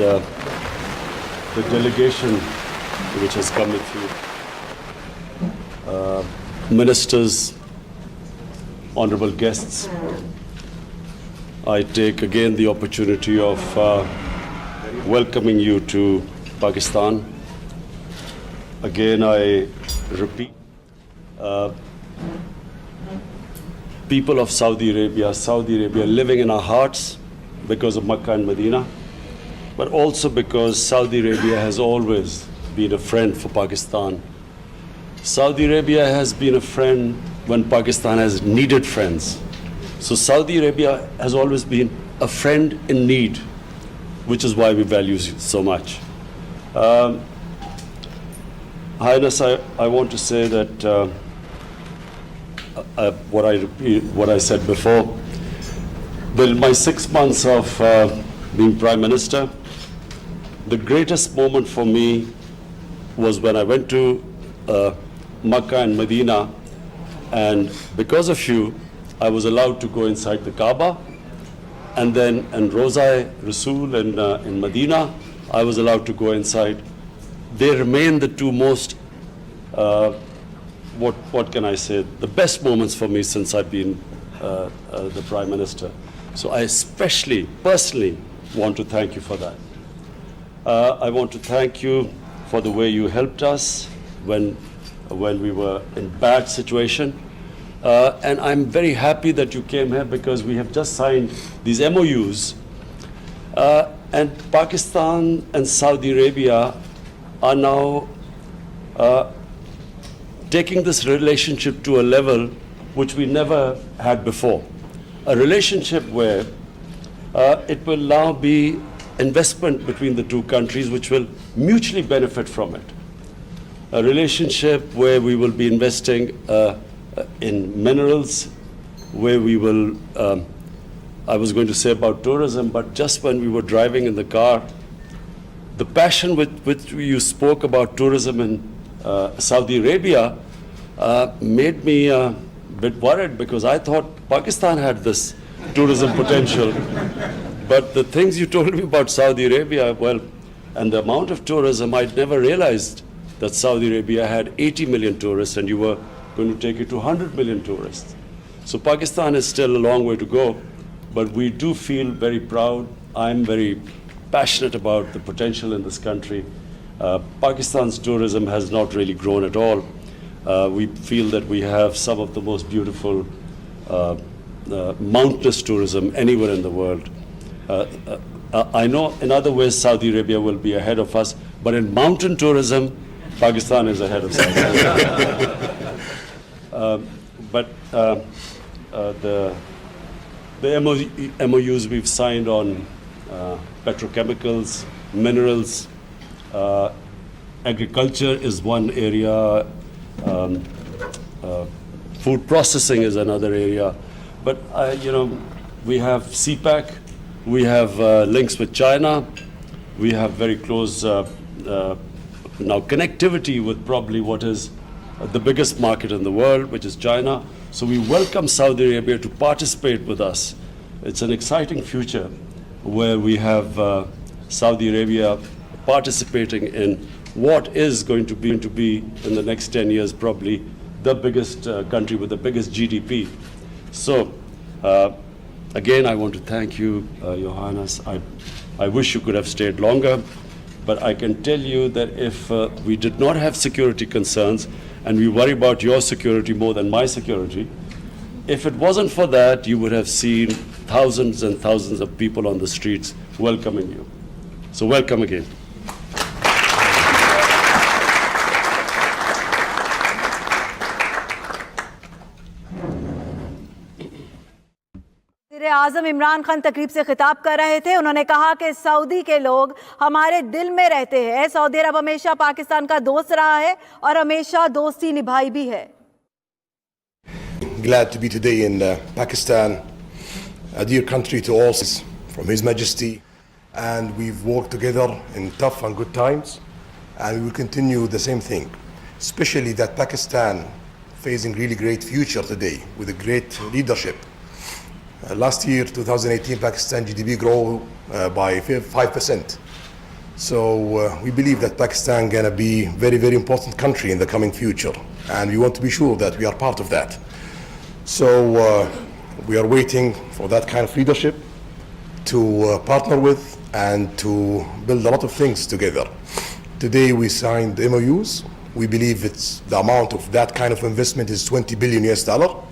the delegation which has come with you, ministers, honorable guests, I take again the opportunity of welcoming you to Pakistan. Again, I repeat, people of Saudi Arabia living in our hearts because of Makkah and Medina, but also because Saudi Arabia has always been a friend for Pakistan. Saudi Arabia has been a friend when Pakistan has needed friends. So Saudi Arabia has always been a friend in need, which is why we value you so much. Highness, I want to say that what I said before. In my 6 months of being Prime Minister, the greatest moment for me was when I went to Makkah and Medina, and because of you, I was allowed to go inside the Kaaba, and then in Roza Rasul in Medina, I was allowed to go inside. They remain the two most, what can I say, the best moments for me since I've been the Prime Minister. So I especially, personally, want to thank you for that. I want to thank you for the way you helped us when we were in bad situation. And I'm very happy that you came here because we have just signed these MOUs. And Pakistan and Saudi Arabia are now taking this relationship to a level which we never had before. A relationship where it will now be investment between the two countries which will mutually benefit from it. A relationship where we will be investing in minerals, where we will, I was going to say about tourism, but just when we were driving in the car, the passion with which you spoke about tourism in Saudi Arabia made me a bit worried because I thought Pakistan had this tourism potential. But the things you told me about Saudi Arabia, well, and the amount of tourism, I'd never realized that Saudi Arabia had 80 million tourists and you were going to take it to 100 million tourists. So Pakistan is still a long way to go, but we do feel very proud. I'm very passionate about the potential in this country. Pakistan's tourism has not really grown at all. We feel that we have some of the most beautiful mountainous tourism anywhere in the world. I know in other ways Saudi Arabia will be ahead of us, but in mountain tourism, Pakistan is ahead of Saudi Arabia. The MOUs we've signed on petrochemicals, minerals, agriculture is one area, food processing is another area. But, we have CPAC, we have links with China, we have very close now connectivity with probably what is the biggest market in the world, which is China. So we welcome Saudi Arabia to participate with us. It's an exciting future where we have Saudi Arabia participating in what is going to be in the next 10 years probably the biggest country with the biggest GDP. So again, I want to thank you, Your Highness. I wish you could have stayed longer, but I can tell you that if we did not have security concerns, and we worry about your security more than my security, if it wasn't for that, you would have seen thousands and thousands of people on the streets welcoming you. So welcome again. आज़म इमरान खान तकरीब से खिताब कर रहे थे। उन्होंने कहा कि Saudi के लोग हमारे दिल में रहते हैं। सऊदी अरब हमेशा पाकिस्तान का दोस्त रहा है और हमेशा दोस्ती निभाई भी है। Glad to be today in Pakistan, a dear country to all from His Majesty, and we've worked together in tough and good times, and we will continue the same thing, especially that Pakistan facing really great future today with a great leadership. Last year, 2018, Pakistan GDP grew by 5%. So we believe that Pakistan gonna be very, very important country in the coming future, and we want to be sure that we are part of that. So we are waiting for that kind of leadership to partner with and to build a lot of things together. Today we signed MOUs. We believe the amount of that kind of investment is $20 billion US.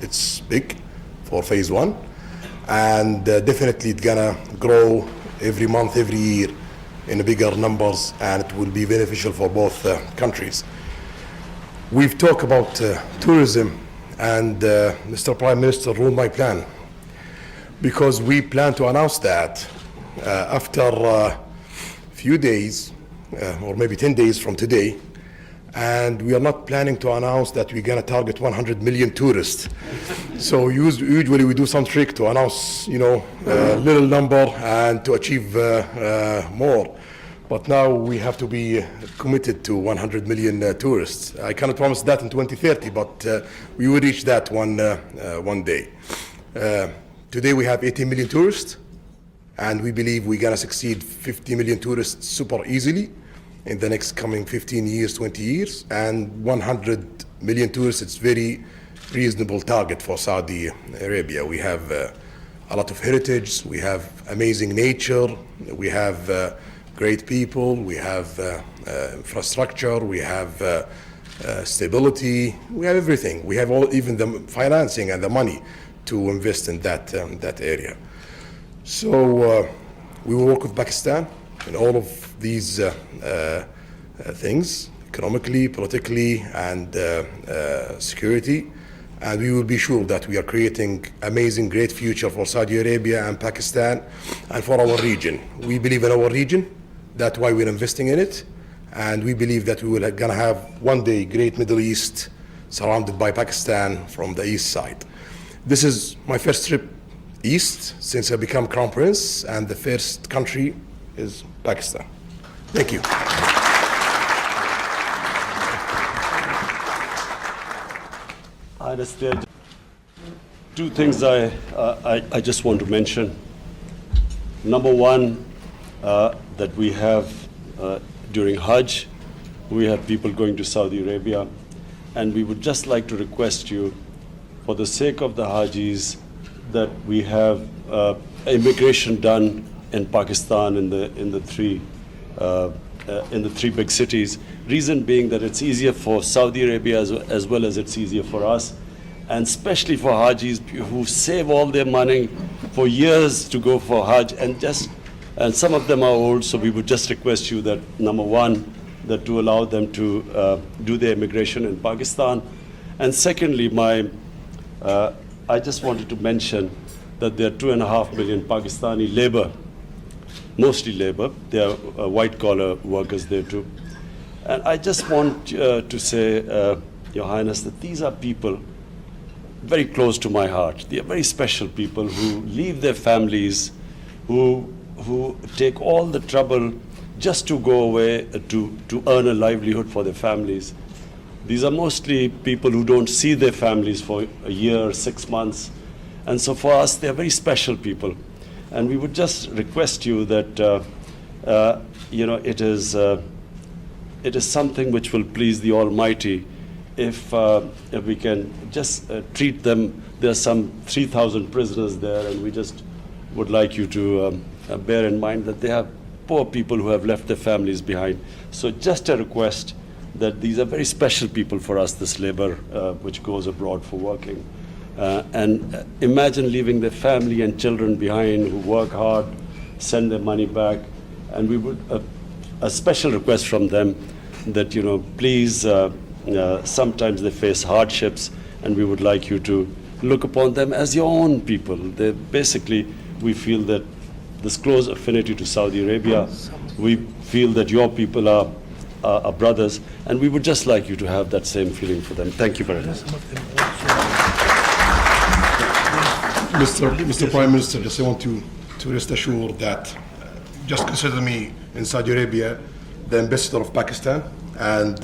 It's big for phase one, and definitely it's gonna grow every month, every year in bigger numbers, and it will be beneficial for both countries. We've talked about tourism, and Mr. Prime Minister ruled my plan, because we plan to announce that after a few days, or maybe 10 days from today, and we are not planning to announce that we're gonna target 100 million tourists. So usually we do some trick to announce, a little number and to achieve more. But now we have to be committed to 100 million tourists. I cannot promise that in 2030, but we will reach that one day. Today we have 80 million tourists, and we believe we're gonna succeed 50 million tourists super easily in the next coming 15 years, 20 years, and 100 million tourists, it's very reasonable target for Saudi Arabia. We have a lot of heritage, we have amazing nature, we have great people, we have infrastructure, we have stability, we have everything. We have even the financing and the money to invest in that area. So we will work with Pakistan in all of these things, economically, politically, and security, and we will be sure that we are creating amazing, great future for Saudi Arabia and Pakistan and for our region. We believe in our region, that's why we're investing in it, and we believe that we will gonna have one day great Middle East surrounded by Pakistan from the east side. This is my first trip east since I become Crown Prince, and the first country is Pakistan. Thank you. I understand. Two things I just want to mention. Number one, that we have during Hajj, we have people going to Saudi Arabia, and we would just like to request you, for the sake of the Hajis, that we have immigration done in Pakistan in the three big cities. Reason being that it's easier for Saudi Arabia as well as it's easier for us, and especially for Hajis who save all their money for years to go for Hajj, and some of them are old, so we would just request you that, number one, that to allow them to do their immigration in Pakistan. And secondly, I just wanted to mention that there are 2.5 million Pakistani labor, mostly labor. There are white-collar workers there too. And I just want to say, Your Highness, that these are people very close to my heart. They are very special people who leave their families, who take all the trouble just to go away to earn a livelihood for their families. These are mostly people who don't see their families for a year, 6 months. And so for us, they are very special people. And we would just request you that, it is something which will please the Almighty if we can just treat them. There are some 3,000 prisoners there, and we just would like you to bear in mind that they have poor people who have left their families behind. So just a request that these are very special people for us, this labor which goes abroad for working. And imagine leaving their family and children behind who work hard, send their money back, and we would, a special request from them that, please, sometimes they face hardships, and we would like you to look upon them as your own people. They basically, we feel that this close affinity to Saudi Arabia, we feel that your people are brothers, and we would just like you to have that same feeling for them. Thank you very much. Mr. Prime Minister, just I want to rest assured that just consider me in Saudi Arabia the ambassador of Pakistan, and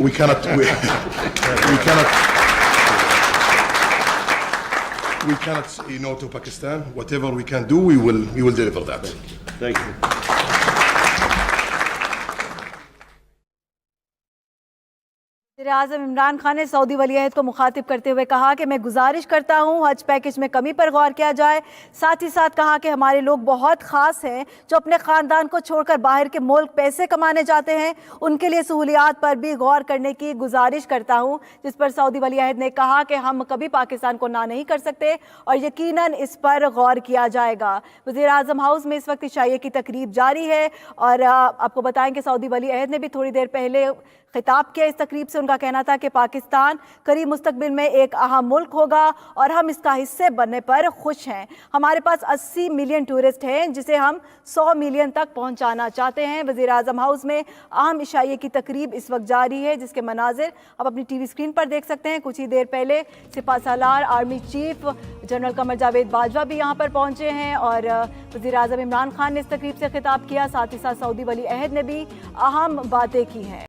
we cannot say no to Pakistan. Whatever we can do, we will deliver that. Thank you. वज़ीर-ए-आज़म इमरान खान ने Saudi वली अहद को मुखातिब करते हुए कहा कि मैं गुजारिश करता हूँ हज पैकेज में कमी पर गौर किया जाए। साथ ही साथ कहा कि हमारे लोग बहुत ख़ास हैं जो अपने ख़ानदान को छोड़कर बाहर के मुल्क पैसे कमाने जाते हैं, उनके लिए सहूलियात पर भी गौर करने की गुजारिश करता हूँ। जिस पर सऊदी वली अहद ने कहा कि हम कभी पाकिस्तान को ना नहीं कर सकते और यकीनन इस पर गौर किया जाएगा। वज़ीर-ए-आज़म हाउस में इस वक्त इशाइये की तकरीब जारी है और आपको बताएं कि सऊदी वली अहद ने भी थोड़ी देर पहले खिताब किया इस तकरीब से। उनका कहना था कि पाकिस्तान करीब मुस्तकबिल में एक अहम मुल्क होगा और हम इसका हिस्से बनने पर खुश हैं। हमारे पास 80 मिलियन टूरिस्ट हैं जिसे हम 100 मिलियन तक पहुंचाना चाहते हैं। वज़ीर-ए-आज़म हाउस में अहम इशाइये की तकरीब इस वक्त जारी है जिसके मनाजिर आप अपनी टीवी स्क्रीन पर देख सकते हैं। कुछ ही देर पहले सिपा सालार army chief general Qamar Javed Bajwa भी यहाँ पर पहुँचे हैं और वज़ीर-ए-आज़म इमरान खान ने इस तकरीब से खिताब किया। साथ ही साथ सऊदी वली अहद ने भी अहम बातें की हैं।